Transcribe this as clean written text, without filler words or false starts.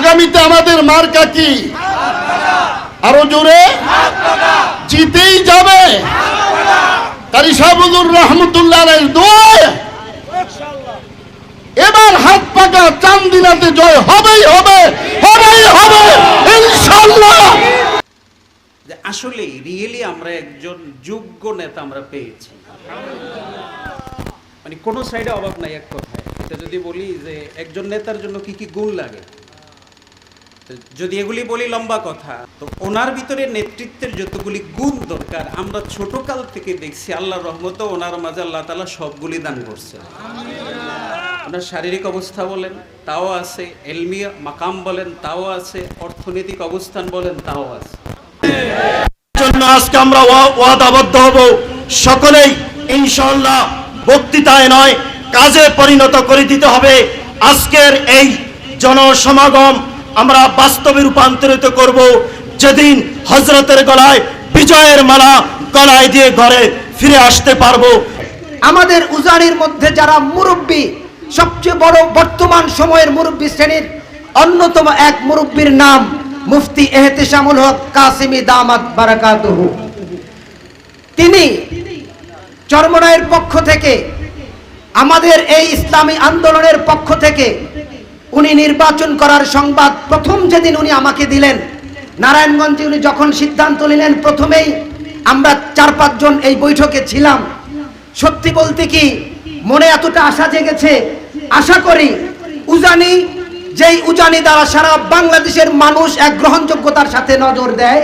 আগামীতে আমাদের মার্কা কি? আরো জোরে জিতেই যাবে। কারি সাহেবুর রহমতুল্লাহ আলাইহির দোয়ায় এবার হাত পাকা চান্দিনাতে জয় হবেই হবে, হবেই হবে ইনশাআল্লাহ। আসলে রিয়েলি আমরা একজন যোগ্য নেতা আমরা পেয়েছি, মানে কোনো সাইডে অভাব নাই। এক কথায় এটা যদি বলি যে একজন নেতার জন্য কি কি গুণ লাগে, যদি এগুলি বলি লম্বা কথা, তো ওনার ভিতরে নেতৃত্বের যতগুলি গুণ দরকার আমরা ছোটকাল থেকে দেখছি। আল্লাহর রহমতে ওনার মাঝে আল্লাহ তাআলা সবগুলি দান করছে। ওনার শারীরিক অবস্থা বলেন তাও আছে, এলমি মাকাম বলেন তাও আছে, অর্থনৈতিক অবস্থান বলেন তাও আছে। জন্য আজকে আমরা ওয়াদাবদ্ধ হব সকলেই ইনশাআল্লাহ, বক্তৃতায় নয় কাজে পরিণত করে দিতে হবে। আজকের এই জনসমাগম আমরা বাস্তবে রূপান্তরিত করব, যেদিন হযরতের গলায় বিজয়ের মালা গলায় দিয়ে ঘরে ফিরে আসতে পারবো। আমাদের উজানির মধ্যে যারা মুরব্বী, সবচেয়ে বড় বর্তমান সময়ের মুরব্বী শ্রেণীর অন্যতম এক মুরব্বীর নাম মুফতি এহতেশামুল হক কাসিমি দামাত বারাকাতুহু। তিনি চরমনাইয়ের পক্ষ থেকে, আমাদের এই ইসলামী আন্দোলনের পক্ষ থেকে উনি নির্বাচন করার সংবাদ প্রথম যেদিন উনি আমাকে দিলেন, নারায়ণগঞ্জে উনি যখন সিদ্ধান্ত নিলেন, প্রথমেই আমরা 4-5 জন এই বৈঠকে ছিলাম। সত্যি বলতে কি মনে এতটা আশা জেগেছে, আশা করি উজানি, যেই উজানি দ্বারা সারা বাংলাদেশের মানুষ এক গ্রহণযোগ্যতার সাথে নজর দেয়।